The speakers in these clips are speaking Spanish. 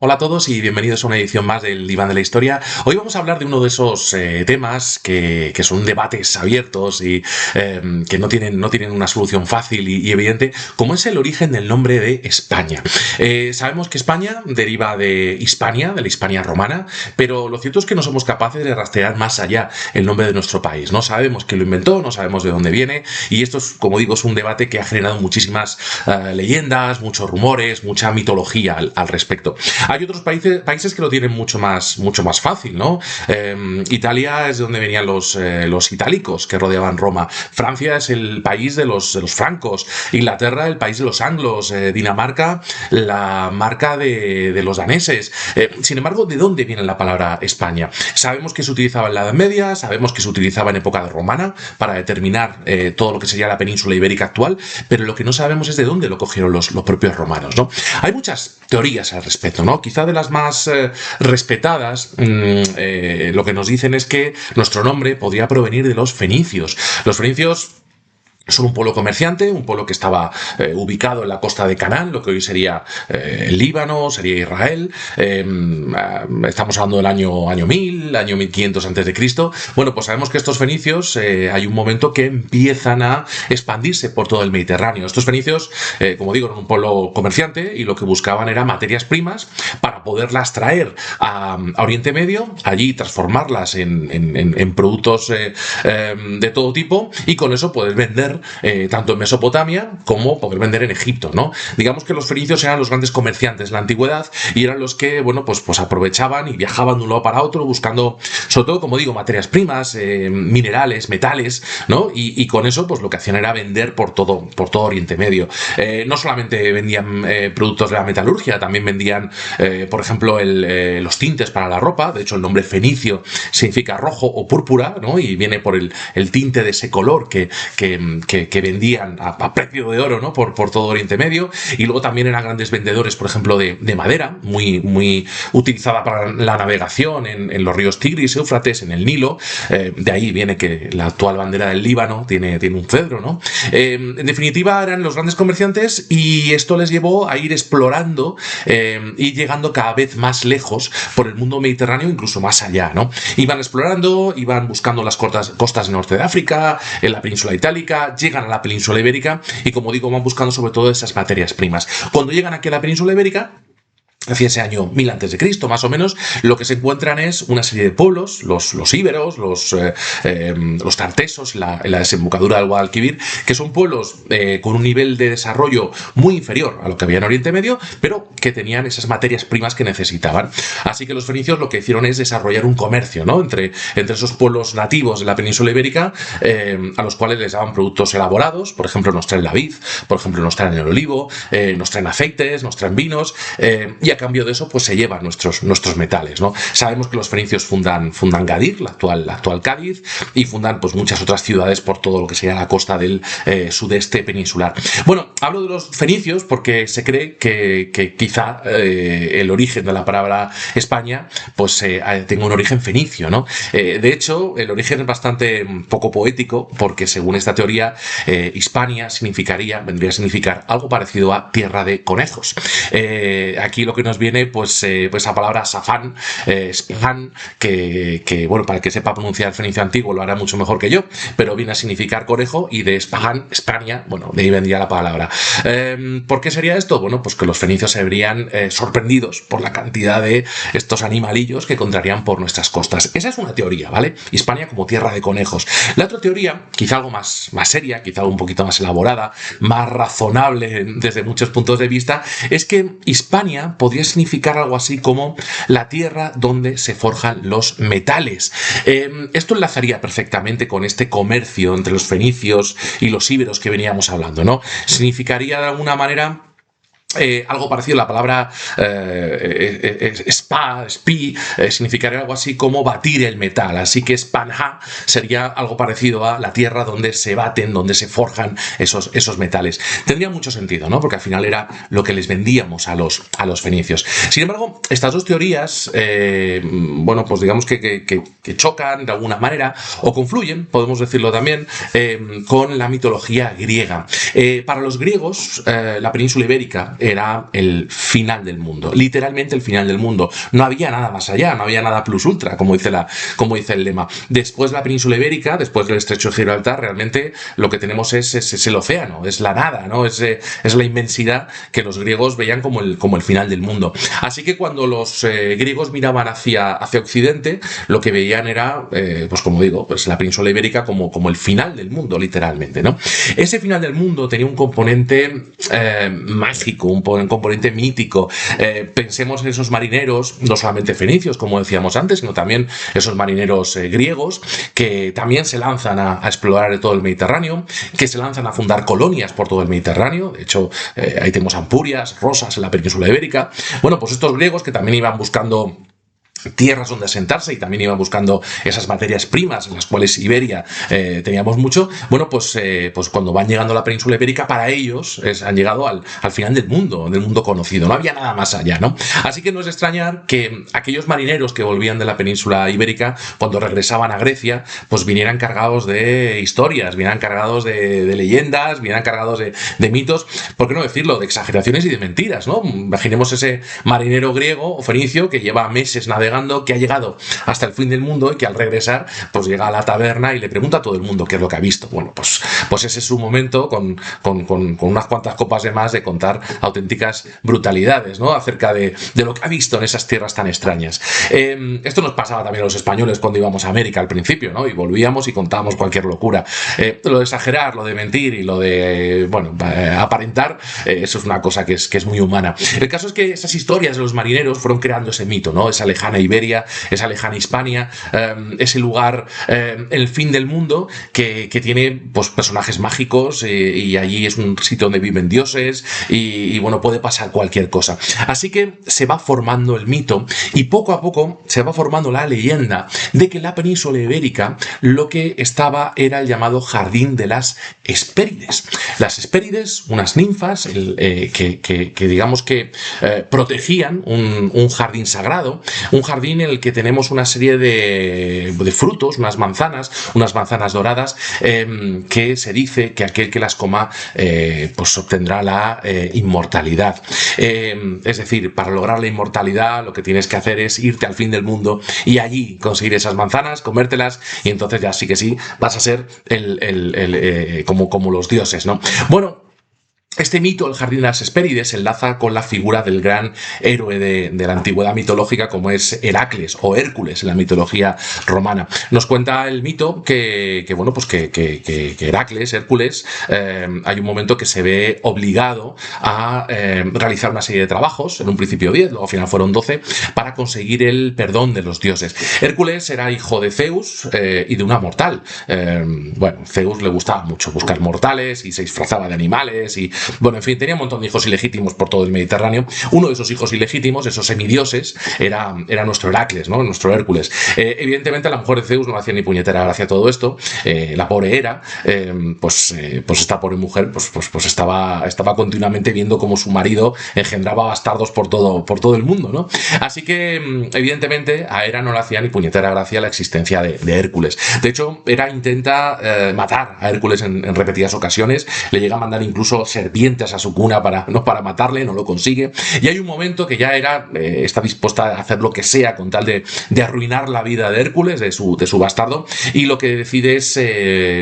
Hola a todos y bienvenidos a una edición más del Diván de la Historia. Hoy vamos a hablar de uno de esos temas que son debates abiertos y que no tienen una solución fácil y evidente, como es el origen del nombre de España. Sabemos que España deriva de Hispania, de la Hispania romana, pero lo cierto es que no somos capaces de rastrear más allá el nombre de nuestro país. No sabemos quién lo inventó, no sabemos de dónde viene, y esto es, como digo, es un debate que ha generado muchísimas leyendas, muchos rumores, mucha mitología al respecto. Hay otros países que lo tienen mucho más fácil, ¿no? Italia es de donde venían los itálicos que rodeaban Roma. Francia es el país de los francos. Inglaterra, el país de los anglos. Dinamarca, la marca de los daneses. Sin embargo, ¿de dónde viene la palabra España? Sabemos que se utilizaba en la Edad Media, sabemos que se utilizaba en época romana para determinar todo lo que sería la península ibérica actual, pero lo que no sabemos es de dónde lo cogieron los propios romanos, ¿no? Hay muchas teorías al respecto, ¿no? Quizá de las más respetadas, lo que nos dicen es que nuestro nombre podría provenir de los fenicios. Los fenicios son un pueblo comerciante, un pueblo que estaba ubicado en la costa de Canaán, lo que hoy sería el Líbano, sería Israel. Estamos hablando del año 1000, año 1500 a.C. Bueno, pues sabemos que estos fenicios hay un momento que empiezan a expandirse por todo el Mediterráneo. Estos fenicios, como digo, eran un pueblo comerciante y lo que buscaban era materias primas para poderlas traer a Oriente Medio, allí transformarlas en productos de todo tipo y con eso poder vender tanto en Mesopotamia como poder vender en Egipto, ¿no? Digamos que los fenicios eran los grandes comerciantes de la antigüedad y eran los que, bueno, pues aprovechaban y viajaban de un lado para otro buscando, sobre todo, como digo, materias primas, minerales, metales, ¿no? Y con eso, pues lo que hacían era vender por todo Oriente Medio. No solamente vendían productos de la metalurgia, también vendían, por ejemplo, los tintes para la ropa. De hecho, el nombre fenicio significa rojo o púrpura, ¿no? Y viene por el tinte de ese color que vendían a precio de oro, ¿no? por todo Oriente Medio. Y luego también eran grandes vendedores, por ejemplo, de madera, muy utilizada para la navegación en los ríos Tigris, Éufrates, en el Nilo. De ahí viene que la actual bandera del Líbano tiene un cedro, ¿no? En definitiva, eran los grandes comerciantes y esto les llevó a ir explorando y llegando cada vez más lejos por el mundo mediterráneo, incluso más allá, ¿no? Iban explorando, iban buscando las costas del norte de África, en la península itálica, llegan a la península ibérica y, como digo, van buscando sobre todo esas materias primas. Cuando llegan aquí a la península ibérica, hacia ese año 1000 a.C., más o menos, lo que se encuentran es una serie de pueblos, los íberos, los tartesos, la desembocadura del Guadalquivir, que son pueblos con un nivel de desarrollo muy inferior a lo que había en Oriente Medio, pero que tenían esas materias primas que necesitaban. Así que los fenicios lo que hicieron es desarrollar un comercio, ¿no? entre esos pueblos nativos de la península ibérica, a los cuales les daban productos elaborados. Por ejemplo, nos traen la vid, por ejemplo, nos traen el olivo, nos traen aceites, nos traen vinos, y a cambio de eso pues se llevan nuestros metales, ¿no? Sabemos que los fenicios fundan Gadir, la actual Cádiz, y fundan pues muchas otras ciudades por todo lo que sería la costa del sudeste peninsular. Bueno, hablo de los fenicios porque se cree que quizá el origen de la palabra España pues tenga un origen fenicio, ¿no? De hecho, el origen es bastante poco poético porque, según esta teoría, Hispania vendría a significar algo parecido a tierra de conejos. Aquí lo que nos viene pues la palabra safán, Spahan, que bueno, para el que sepa pronunciar fenicio antiguo lo hará mucho mejor que yo, pero viene a significar conejo, y de Spahan, España, bueno, de ahí vendría la palabra. ¿Por qué sería esto? Bueno, pues que los fenicios se verían sorprendidos por la cantidad de estos animalillos que encontrarían por nuestras costas. Esa es una teoría, ¿vale? Hispania como tierra de conejos. La otra teoría, quizá algo más seria, quizá algo un poquito más elaborada, más razonable desde muchos puntos de vista, es que Hispania podría significar algo así como la tierra donde se forjan los metales. Esto enlazaría perfectamente con este comercio entre los fenicios y los íberos que veníamos hablando, ¿no? Significaría de alguna manera algo parecido. La palabra significaría algo así como batir el metal, así que Spanha sería algo parecido a la tierra donde se baten, donde se forjan esos metales. Tendría mucho sentido, ¿no? Porque al final era lo que les vendíamos a los fenicios. Sin embargo, estas dos teorías, bueno, pues digamos que chocan de alguna manera o confluyen, podemos decirlo también, con la mitología griega. Para los griegos, la península ibérica era el final del mundo, literalmente el final del mundo. No había nada más allá, no había nada plus ultra, como dice el lema. Después la península ibérica, después del estrecho de Gibraltar, realmente lo que tenemos es el océano, es la nada, ¿no? Es la inmensidad que los griegos veían como el final del mundo. Así que cuando los griegos miraban hacia Occidente, lo que veían era, pues como digo, pues la península ibérica como el final del mundo, literalmente, ¿no? Ese final del mundo tenía un componente mágico, un componente mítico. Pensemos en esos marineros, no solamente fenicios, como decíamos antes, sino también esos marineros griegos, que también se lanzan a explorar todo el Mediterráneo, que se lanzan a fundar colonias por todo el Mediterráneo. De hecho, ahí tenemos Ampurias, Rosas en la península ibérica. Bueno, pues estos griegos que también iban buscando tierras donde asentarse y también iban buscando esas materias primas en las cuales Iberia teníamos mucho. Bueno, pues cuando van llegando a la península ibérica, para ellos han llegado al final del mundo conocido. No había nada más allá, ¿no? Así que no es extrañar que aquellos marineros que volvían de la península ibérica, cuando regresaban a Grecia, pues vinieran cargados de historias, vinieran cargados de leyendas, vinieran cargados de mitos, ¿por qué no decirlo? De exageraciones y de mentiras, ¿no? Imaginemos ese marinero griego o fenicio que lleva meses navegando, que ha llegado hasta el fin del mundo y que al regresar pues llega a la taberna y le pregunta a todo el mundo qué es lo que ha visto. Bueno, pues ese es su momento con unas cuantas copas de más de contar auténticas brutalidades, ¿no? Acerca de lo que ha visto en esas tierras tan extrañas. Esto nos pasaba también a los españoles cuando íbamos a América al principio, ¿no? Y volvíamos y contábamos cualquier locura. Lo de exagerar, lo de mentir y lo de, aparentar, eso es una cosa que es muy humana. El caso es que esas historias de los marineros fueron creando ese mito, ¿no? Esa lejana Iberia, esa lejana Hispania, ese lugar, el fin del mundo, que tiene pues personajes mágicos y allí es un sitio donde viven dioses y bueno, puede pasar cualquier cosa. Así que se va formando el mito y poco a poco se va formando la leyenda de que en la península ibérica lo que estaba era el llamado Jardín de las Hespérides. Las Hespérides, unas ninfas que digamos que protegían un jardín sagrado, un jardín en el que tenemos una serie de frutos, unas manzanas doradas, que se dice que aquel que las coma pues obtendrá la inmortalidad. Es decir, para lograr la inmortalidad lo que tienes que hacer es irte al fin del mundo y allí conseguir esas manzanas, comértelas y entonces ya sí que sí vas a ser como los dioses, ¿no? Bueno, este mito, el Jardín de las Hespérides, se enlaza con la figura del gran héroe de la antigüedad mitológica como es Heracles o Hércules en la mitología romana. Nos cuenta el mito que Heracles, Hércules, hay un momento que se ve obligado a realizar una serie de trabajos, en un principio 10, luego al final fueron 12, para conseguir el perdón de los dioses. Hércules era hijo de Zeus y de una mortal. Zeus le gustaba mucho buscar mortales y se disfrazaba de animales y bueno, en fin, tenía un montón de hijos ilegítimos por todo el Mediterráneo. Uno de esos hijos ilegítimos, esos semidioses, era nuestro Heracles, ¿no? Nuestro Hércules. Evidentemente, a la mujer de Zeus no le hacía ni puñetera gracia todo esto. La pobre Hera, pues esta pobre mujer, pues estaba continuamente viendo cómo su marido engendraba bastardos por todo el mundo, ¿no? Así que, evidentemente, a Hera no le hacía ni puñetera gracia la existencia de Hércules. De hecho, Hera intenta matar a Hércules en repetidas ocasiones. Le llega a mandar incluso serpientes a su cuna para matarle, no lo consigue. Y hay un momento que ya Hera está dispuesta a hacer lo que sea con tal de arruinar la vida de Hércules, de su bastardo, y lo que decide es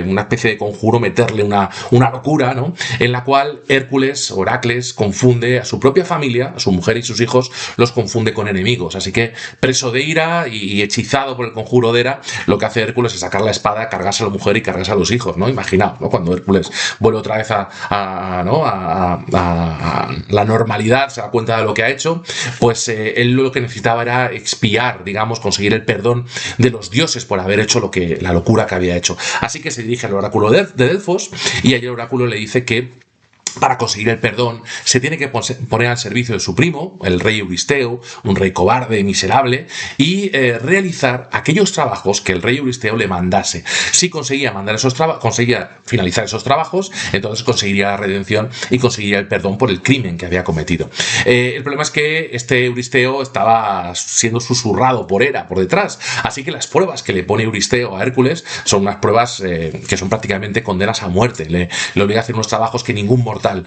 una especie de conjuro, meterle una locura, ¿no? En la cual Hércules o Heracles confunde a su propia familia, a su mujer y sus hijos, los confunde con enemigos. Así que, preso de ira y hechizado por el conjuro de Hera, lo que hace Hércules es sacar la espada, cargarse a la mujer y cargarse a los hijos, ¿no? Imaginaos, ¿no? Cuando Hércules vuelve otra vez a la normalidad, se da cuenta de lo que ha hecho, pues él lo que necesitaba era expiar, digamos, conseguir el perdón de los dioses por haber hecho la locura que había hecho. Así que se dirige al oráculo de Delfos y allí el oráculo le dice que para conseguir el perdón se tiene que poner al servicio de su primo, el rey Euristeo, un rey cobarde, miserable, y realizar aquellos trabajos que el rey Euristeo le mandase. Si conseguía finalizar esos trabajos, entonces conseguiría la redención y conseguiría el perdón por el crimen que había cometido. El problema es que este Euristeo estaba siendo susurrado por Hera, por detrás, así que las pruebas que le pone Euristeo a Hércules son unas pruebas que son prácticamente condenas a muerte. Le obliga a hacer unos trabajos que ningún mortal mortal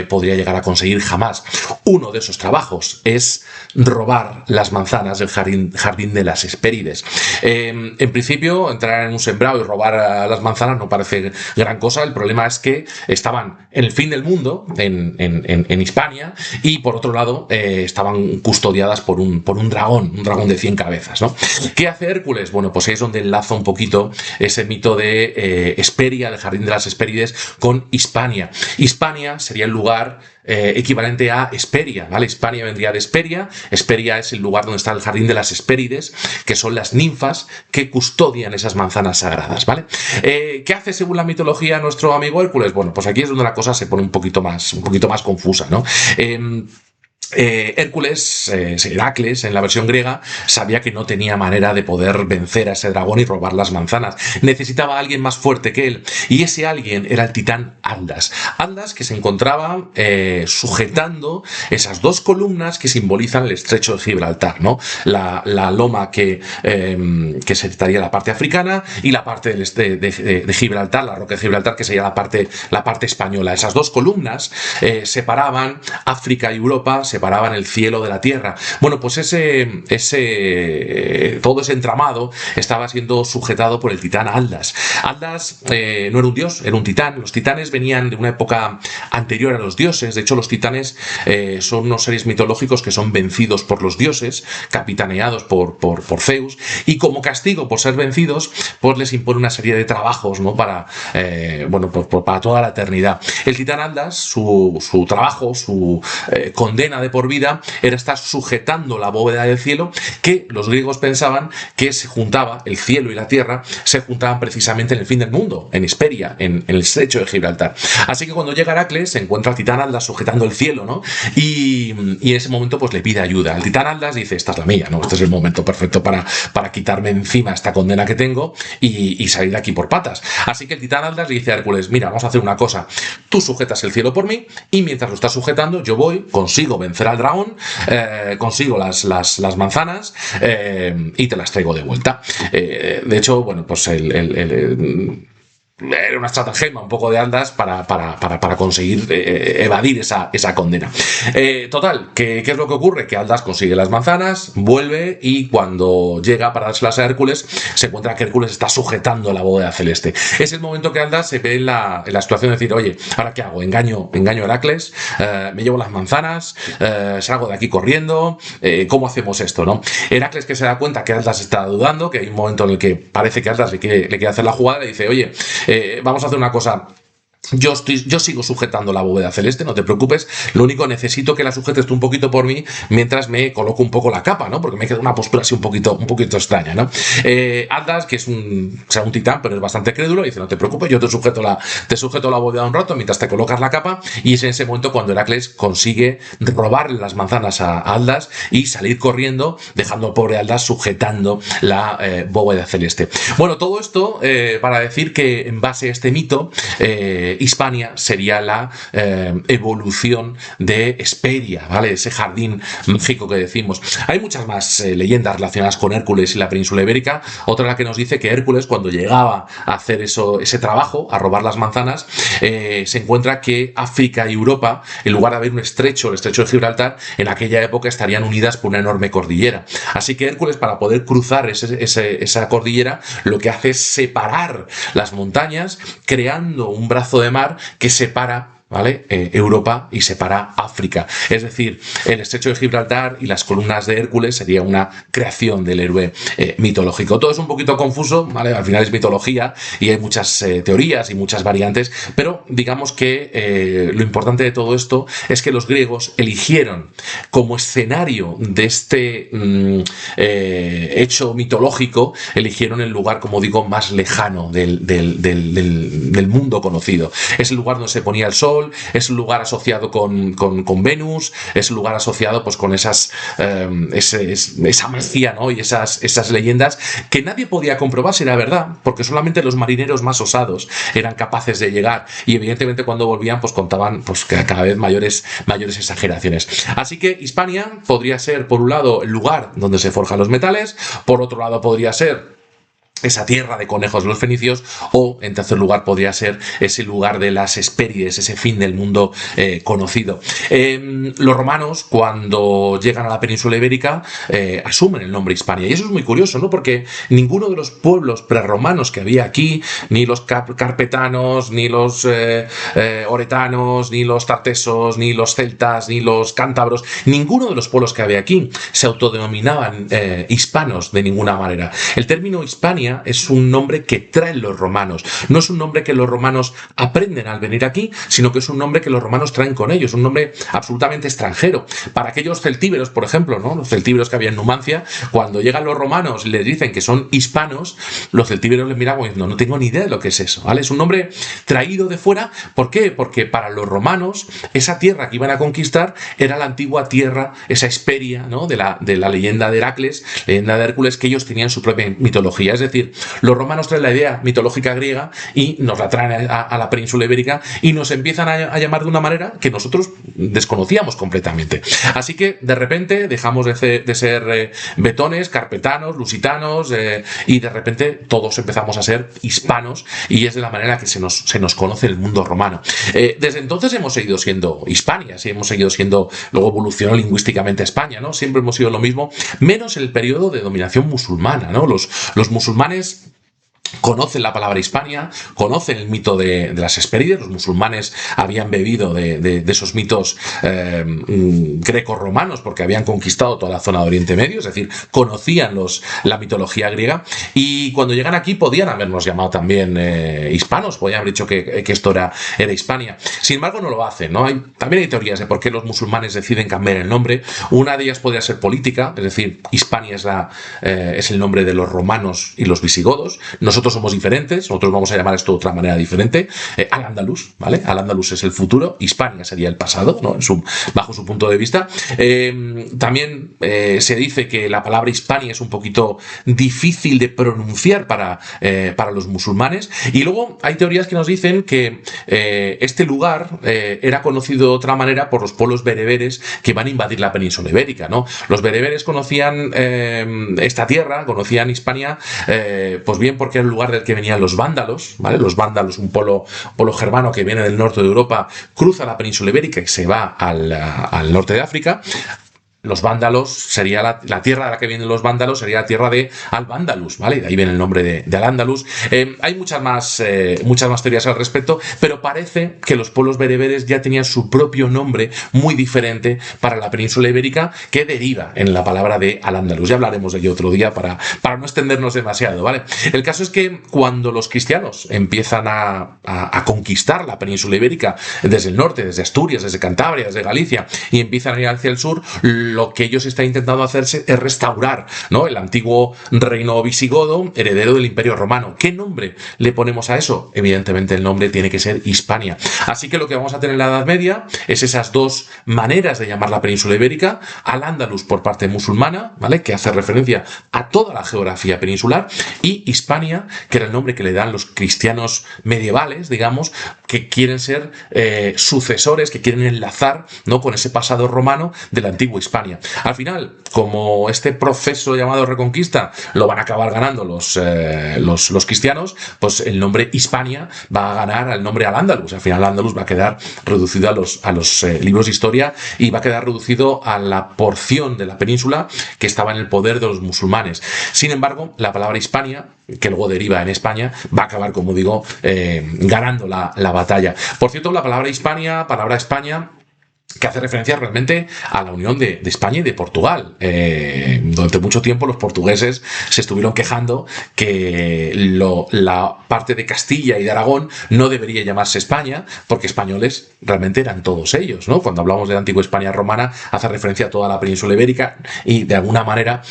podría llegar a conseguir jamás. Uno de esos trabajos es robar las manzanas del jardín de las Hespérides. En principio, entrar en un sembrado y robar las manzanas no parece gran cosa. El problema es que estaban en el fin del mundo, en Hispania, y por otro lado estaban custodiadas por un dragón de 100 cabezas, ¿no? ¿Qué hace Hércules? Bueno, pues ahí es donde enlaza un poquito ese mito de Hesperia, del jardín de las Hespérides, con Hispania. Hispania sería el lugar equivalente a Hesperia, ¿vale? Hispania vendría de Hesperia. Hesperia es el lugar donde está el jardín de las Hespérides, que son las ninfas que custodian esas manzanas sagradas, ¿vale? ¿Qué hace según la mitología nuestro amigo Hércules? Bueno, pues aquí es donde la cosa se pone un poquito más confusa, ¿no? Hércules, Heracles, en la versión griega, sabía que no tenía manera de poder vencer a ese dragón y robar las manzanas. Necesitaba a alguien más fuerte que él, y ese alguien era el titán Aldas. Aldas, que se encontraba sujetando esas dos columnas que simbolizan el estrecho de Gibraltar, ¿no? La loma que sería la parte africana, y la parte de Gibraltar, la roca de Gibraltar, que sería la parte española. Esas dos columnas separaban África y Europa, separaban el cielo de la tierra. Bueno, pues todo ese entramado estaba siendo sujetado por el titán Aldas. Aldas no era un dios, era un titán. Los titanes venían de una época anterior a los dioses. De hecho, los titanes son unos seres mitológicos que son vencidos por los dioses, capitaneados por Zeus, y como castigo por ser vencidos, pues les impone una serie de trabajos, ¿no? Para toda la eternidad. El titán Aldas, su trabajo, su condena de por vida, era estar sujetando la bóveda del cielo, que los griegos pensaban que se juntaba, el cielo y la tierra se juntaban precisamente en el fin del mundo, en Hesperia, en el estrecho de Gibraltar. Así que cuando llega Heracles, se encuentra al titán Aldas sujetando el cielo, ¿no? Y en ese momento pues le pide ayuda. El titán Aldas dice: esta es la mía, ¿no? Este es el momento perfecto para quitarme encima esta condena que tengo y salir de aquí por patas. Así que el titán Aldas le dice a Hércules: mira, vamos a hacer una cosa, tú sujetas el cielo por mí, y mientras lo estás sujetando, yo voy, consigo vencer al dragón, consigo las manzanas y te las traigo de vuelta. De hecho, bueno, pues era una estratagema un poco de Aldas para conseguir evadir esa condena. Total, ¿qué es lo que ocurre? Que Aldas consigue las manzanas, vuelve, y cuando llega para dárselas a Hércules, se encuentra que Hércules está sujetando la bóveda celeste. Es el momento que Aldas se ve en la situación de decir: oye, ¿ahora qué hago? ¿Engaño a Heracles? ¿Me llevo las manzanas? ¿Salgo de aquí corriendo? ¿Cómo hacemos esto, no? Heracles, que se da cuenta que Aldas está dudando, que hay un momento en el que parece que Aldas le quiere hacer la jugada, le dice: oye, vamos a hacer una cosa. Yo sigo sujetando la bóveda celeste, no te preocupes. Lo único, necesito que la sujetes tú un poquito por mí mientras me coloco un poco la capa, ¿no? Porque me queda una postura así un poquito extraña, ¿no? Aldas, que es un titán, pero es bastante crédulo, dice: no te preocupes, yo te sujeto la bóveda un rato mientras te colocas la capa. Y es en ese momento cuando Heracles consigue robarle las manzanas a Aldas y salir corriendo, dejando al pobre Aldas sujetando la bóveda celeste. Bueno, todo esto para decir que, en base a este mito, Hispania sería la evolución de Hesperia, ¿vale? Ese jardín mágico que decimos. Hay muchas más leyendas relacionadas con Hércules y la península ibérica. Otra la que nos dice que Hércules, cuando llegaba a hacer ese trabajo, a robar las manzanas, se encuentra que África y Europa, en lugar de haber el estrecho de Gibraltar, en aquella época estarían unidas por una enorme cordillera. Así que Hércules, para poder cruzar esa cordillera, lo que hace es separar las montañas, creando un brazo de mar que separa, ¿vale? Europa y separa África. Es decir, el estrecho de Gibraltar y las columnas de Hércules sería una creación del héroe mitológico. Todo es un poquito confuso, ¿vale? Al final es mitología y hay muchas teorías y muchas variantes, pero digamos que lo importante de todo esto es que los griegos eligieron como escenario de este hecho mitológico, eligieron el lugar, como digo, más lejano del mundo conocido. Es el lugar donde se ponía el sol, es un lugar asociado con Venus, es un lugar asociado pues con esa magia, ¿no? Y esas leyendas que nadie podía comprobar si era verdad, porque solamente los marineros más osados eran capaces de llegar, y evidentemente cuando volvían pues contaban pues cada vez mayores exageraciones. Así que Hispania podría ser, por un lado, el lugar donde se forjan los metales, por otro lado podría ser esa tierra de conejos de los fenicios, o en tercer lugar podría ser ese lugar de las Hespérides, ese fin del mundo conocido. Los romanos, cuando llegan a la península ibérica, asumen el nombre Hispania, y eso es muy curioso, ¿no? Porque ninguno de los pueblos prerromanos que había aquí, ni los carpetanos, ni los oretanos, ni los tartesos, ni los celtas, ni los cántabros, ninguno de los pueblos que había aquí se autodenominaban hispanos de ninguna manera. El término Hispania es un nombre que traen los romanos, no es un nombre que los romanos aprenden al venir aquí, sino que es un nombre que los romanos traen con ellos, un nombre absolutamente extranjero. Para aquellos celtíberos, por ejemplo, ¿no? Los celtíberos que había en Numancia, cuando llegan los romanos y les dicen que son hispanos, los celtíberos les miran como diciendo, no tengo ni idea de lo que es eso, ¿vale? Es un nombre traído de fuera. ¿Por qué? Porque para los romanos esa tierra que iban a conquistar era la antigua tierra, esa Hesperia, ¿no? de la leyenda de Heracles, leyenda de Hércules, que ellos tenían su propia mitología. Es decir, los romanos traen la idea mitológica griega y nos la traen a la península ibérica y nos empiezan a llamar de una manera que nosotros desconocíamos completamente. Así que de repente dejamos de ser betones, carpetanos, lusitanos, y de repente todos empezamos a ser hispanos, y es de la manera que se nos conoce el mundo romano. Desde entonces hemos seguido siendo Hispania, sí, hemos seguido siendo, luego evolucionó lingüísticamente España, ¿no? Siempre hemos sido lo mismo, menos el periodo de dominación musulmana, ¿no? Los musulmanes conocen la palabra Hispania, conocen el mito de las Hespérides. Los musulmanes habían bebido de esos mitos greco-romanos porque habían conquistado toda la zona de Oriente Medio, es decir, conocían la mitología griega, y cuando llegan aquí podían habernos llamado también hispanos, podían haber dicho que esto era Hispania. Sin embargo, no lo hacen, ¿no? También hay teorías de por qué los musulmanes deciden cambiar el nombre. Una de ellas podría ser política, es decir, Hispania es el nombre de los romanos y los visigodos. Nosotros somos diferentes, nosotros vamos a llamar esto de otra manera diferente, Al-Ándalus, ¿vale? Al-Ándalus es el futuro, Hispania sería el pasado, ¿no? Bajo su punto de vista. También se dice que la palabra Hispania es un poquito difícil de pronunciar para los musulmanes, y luego hay teorías que nos dicen que este lugar era conocido de otra manera por los pueblos bereberes que van a invadir la península ibérica, ¿no? Los bereberes conocían esta tierra, conocían Hispania, pues bien porque era el lugar del que venían los vándalos, ¿vale? Los vándalos, un pueblo germano que viene del norte de Europa, cruza la península ibérica y se va al norte de África. Los vándalos sería la tierra de la que vienen los vándalos, sería la tierra de Al-Vándalus, ¿vale? De ahí viene el nombre de Al-Ándalus. Hay muchas más teorías al respecto, pero parece que los pueblos bereberes ya tenían su propio nombre muy diferente para la península ibérica, que deriva en la palabra de Al-Ándalus. Ya hablaremos de ello otro día para no extendernos demasiado, ¿vale? El caso es que cuando los cristianos empiezan a conquistar la península ibérica desde el norte, desde Asturias, desde Cantabria, desde Galicia, y empiezan a ir hacia el sur, lo que ellos están intentando hacerse es restaurar, ¿no? El antiguo reino visigodo, heredero del Imperio Romano. ¿Qué nombre le ponemos a eso? Evidentemente el nombre tiene que ser Hispania. Así que lo que vamos a tener en la Edad Media es esas dos maneras de llamar la península ibérica: Al-Ándalus por parte musulmana, ¿vale? Que hace referencia a toda la geografía peninsular, y Hispania, que era el nombre que le dan los cristianos medievales, digamos, que quieren ser sucesores, que quieren enlazar, ¿no?, con ese pasado romano de la antigua Hispania. Al final, como este proceso llamado Reconquista lo van a acabar ganando los cristianos, pues el nombre Hispania va a ganar al nombre Al-Ándalus. Al final Al-Ándalus va a quedar reducido a los libros de historia, y va a quedar reducido a la porción de la península que estaba en el poder de los musulmanes. Sin embargo, la palabra Hispania, que luego deriva en España, va a acabar, como digo, ganando la batalla. Por cierto, la palabra Hispania, palabra España, que hace referencia realmente a la unión de España y de Portugal. Durante mucho tiempo los portugueses se estuvieron quejando que la parte de Castilla y de Aragón no debería llamarse España, porque españoles realmente eran todos ellos, ¿no? Cuando hablamos de la antigua España romana, hace referencia a toda la península ibérica, y de alguna manera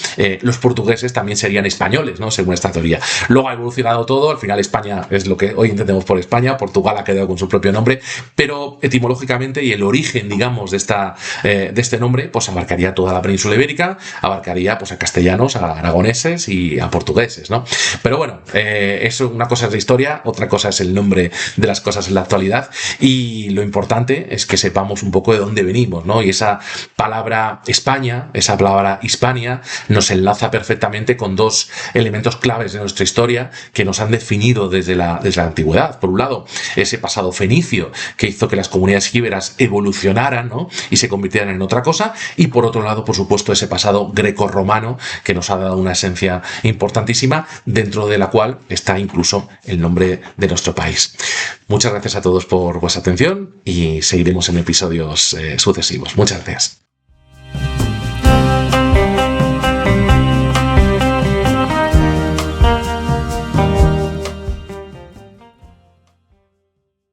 los portugueses también serían españoles, ¿no?, según esta teoría. Luego ha evolucionado todo, al final España es lo que hoy entendemos por España, Portugal ha quedado con su propio nombre, pero etimológicamente, y el origen, digamos, diríamos de este nombre, pues abarcaría toda la península ibérica, abarcaría pues a castellanos, a aragoneses y a portugueses, ¿no? Pero bueno, eso, una cosa es la historia, otra cosa es el nombre de las cosas en la actualidad, y lo importante es que sepamos un poco de dónde venimos, ¿no? Y esa palabra España, esa palabra Hispania, nos enlaza perfectamente con dos elementos claves de nuestra historia que nos han definido desde la antigüedad. Por un lado, ese pasado fenicio que hizo que las comunidades íberas evolucionaran, ¿no? Y se convirtieran en otra cosa, y por otro lado, por supuesto, ese pasado greco-romano que nos ha dado una esencia importantísima, dentro de la cual está incluso el nombre de nuestro país. Muchas gracias a todos por vuestra atención y seguiremos en episodios sucesivos. Muchas gracias.